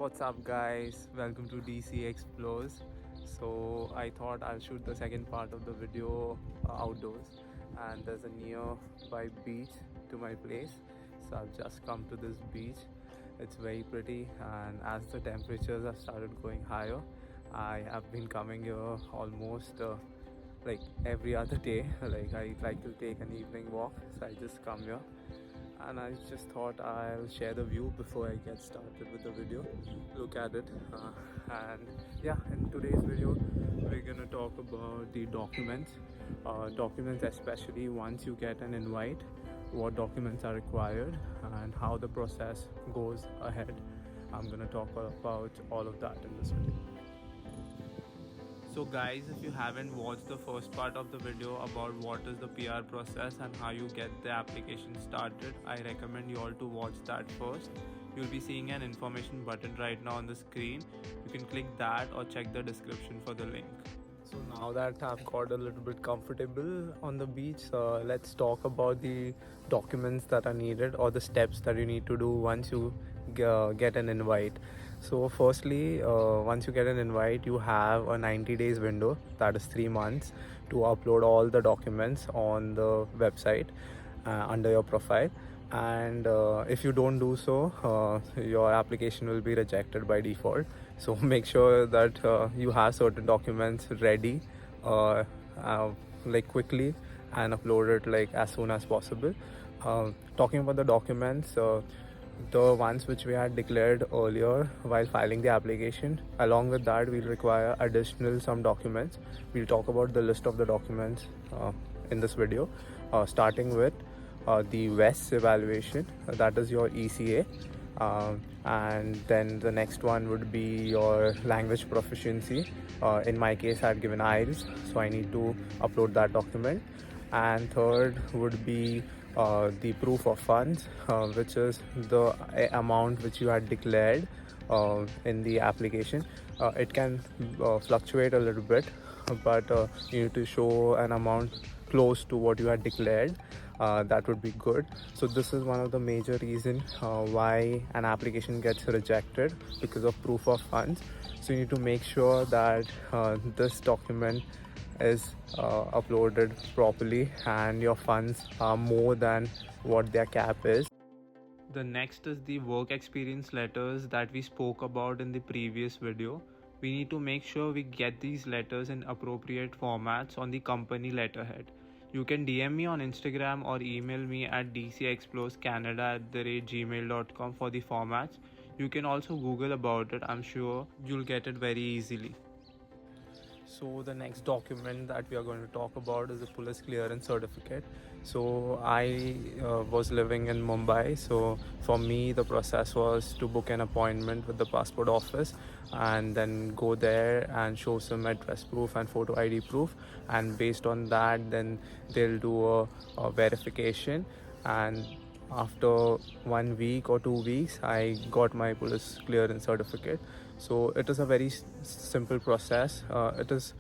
What's up guys, welcome to DC Explores. So I thought I'll shoot the second part of the video outdoors, and there's a nearby beach to my place. So I've just come to this beach. It's very pretty, and as the temperatures have started going higher, I have been coming here almost like every other day. Like I like to take an evening walk, so I just come here, and I just thought I'll share the view before I get started with the video. Look at it. And yeah, in today's video we're gonna talk about the documents, especially once you get an invite, what documents are required and how the process goes ahead. I'm gonna talk about all of that in this video. So guys, if you haven't watched the first part of the video about what is the PR process and how you get the application started, I recommend you all to watch that first. You'll be seeing an information button right now on the screen. You can click that or check the description for the link. So now that I've got a little bit comfortable on the beach, let's talk about the documents that are needed or the steps that you need to do once you get an invite. So firstly, once you get an invite, you have a 90 days window, that is 3 months, to upload all the documents on the website under your profile. And if you don't do so, your application will be rejected by default. So make sure that you have certain documents ready like quickly, and upload it like as soon as possible. Talking about the documents, the ones which we had declared earlier while filing the application, along with that we'll require additional some documents. We'll talk about the list of the documents in this video, starting with the WES evaluation, that is your ECA, and then the next one would be your language proficiency. In my case I had given IELTS, so I need to upload that document. And third would be the proof of funds, which is the amount which you had declared in the application. It can fluctuate a little bit, but you need to show an amount close to what you had declared. That would be good. So this is one of the major reasons why an application gets rejected, because of proof of funds. So you need to make sure that this document is uploaded properly and your funds are more than what their cap is. The next is the work experience letters that we spoke about in the previous video. We need to make sure we get these letters in appropriate formats on the company letterhead. You can DM me on Instagram or email me at dcexplorescanada@gmail.com for the formats. You can also Google about it. I'm sure you'll get it very easily. So the next document that we are going to talk about is the police clearance certificate. So I was living in Mumbai, so for me the process was to book an appointment with the passport office and then go there and show some address proof and photo ID proof, and based on that then they'll do a verification, and after 1 week or 2 weeks I got my police clearance certificate. So it is a very simple process. It is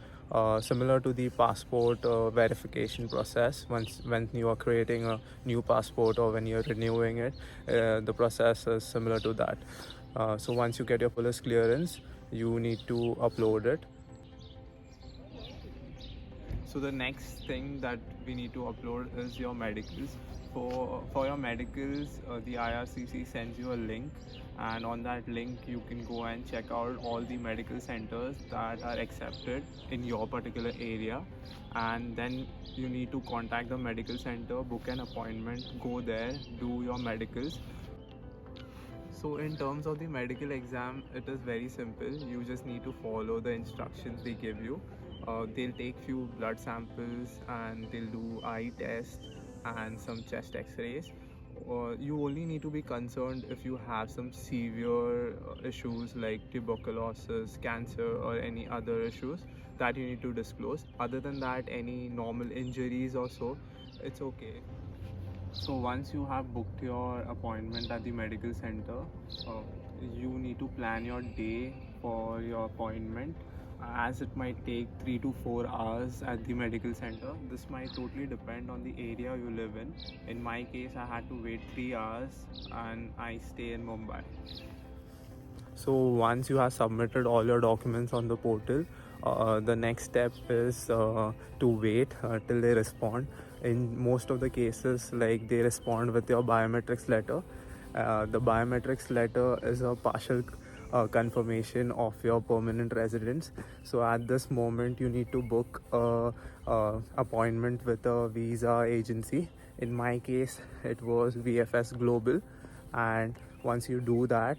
similar to the passport verification process. When you are creating a new passport or when you're renewing it, the process is similar to that. So once you get your police clearance, you need to upload it. So the next thing that we need to upload is your medicals. For your medicals, the IRCC sends you a link, and on that link you can go and check out all the medical centers that are accepted in your particular area, and then you need to contact the medical center, book an appointment, go there, do your medicals. So in terms of the medical exam, it is very simple. You just need to follow the instructions they give you. They'll take few blood samples and they'll do eye test and some chest x-rays. You only need to be concerned if you have some severe issues like tuberculosis, cancer, or any other issues that you need to disclose. Other than that, any normal injuries or so, it's okay. So once you have booked your appointment at the medical center, you need to plan your day for your appointment, as it might take 3 to 4 hours at the medical center. This might totally depend on the area you live in. In my case, I had to wait 3 hours and I stay in Mumbai. So once you have submitted all your documents on the portal, the next step is to wait till they respond. In most of the cases, like, they respond with your biometrics letter. The biometrics letter is a partial confirmation of your permanent residence. So at this moment, you need to book a appointment with a visa agency. In my case, it was VFS Global. And once you do that,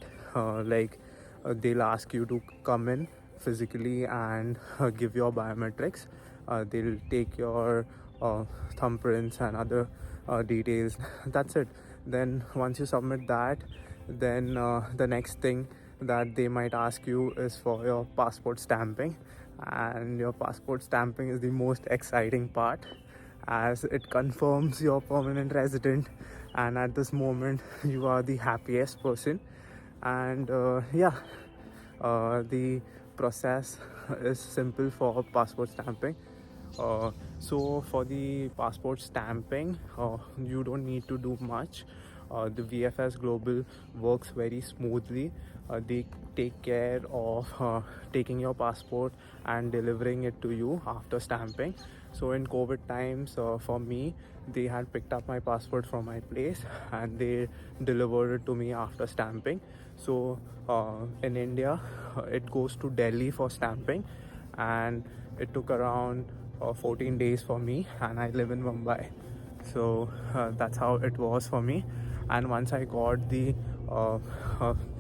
they'll ask you to come in physically and give your biometrics. They'll take your thumbprints and other details. That's it. Then once you submit that, then the next thing that they might ask you is for your passport stamping. And your passport stamping is the most exciting part, as it confirms your permanent resident, and at this moment you are the happiest person. And the process is simple for passport stamping. So for the passport stamping, you don't need to do much. The VFS Global works very smoothly. They take care of taking your passport and delivering it to you after stamping. So in COVID times, for me, they had picked up my passport from my place and they delivered it to me after stamping. So in India, it goes to Delhi for stamping, and it took around 14 days for me, and I live in Mumbai. So that's how it was for me. And once I got the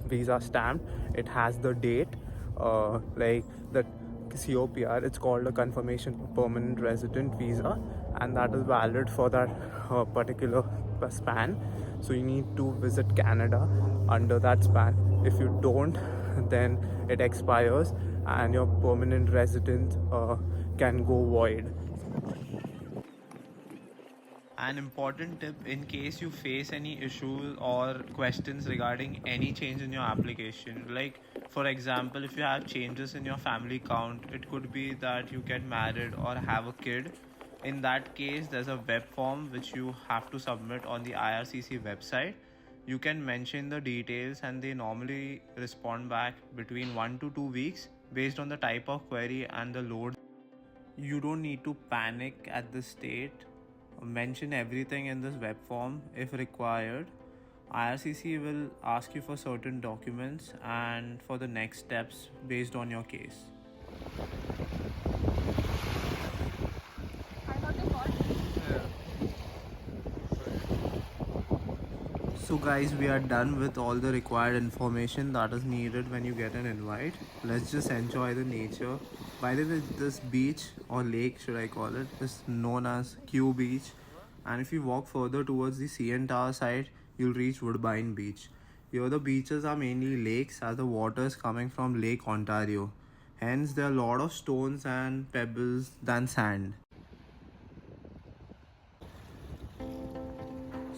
visa stamped, it has the date, like the COPR. It's called a confirmation of permanent resident visa, and that is valid for that particular span. So you need to visit Canada under that span. If you don't, then it expires and your permanent residence can go void. An important tip in case you face any issues or questions regarding any change in your application, like for example, if you have changes in your family count, it could be that you get married or have a kid. In that case, there's a web form which you have to submit on the IRCC website. You can mention the details and they normally respond back between 1 to 2 weeks based on the type of query and the load. You don't need to panic at this state. Mention everything in this web form if required. IRCC will ask you for certain documents and for the next steps based on your case. So guys, we are done with all the required information that is needed when you get an invite. Let's just enjoy the nature. By the way, this beach or lake, should I call it, is known as Kew Beach. And if you walk further towards the CN Tower side, you'll reach Woodbine Beach. Here the beaches are mainly lakes, as the water is coming from Lake Ontario. Hence there are a lot of stones and pebbles than sand.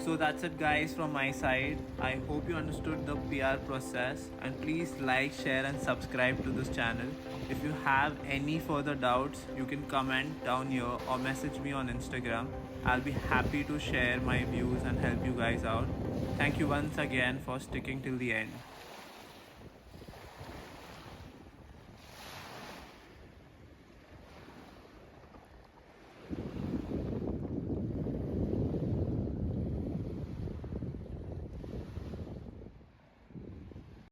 So that's it guys from my side. I hope you understood the PR process, and please like, share and subscribe to this channel. If you have any further doubts, you can comment down here or message me on Instagram. I'll be happy to share my views and help you guys out. Thank you once again for sticking till the end.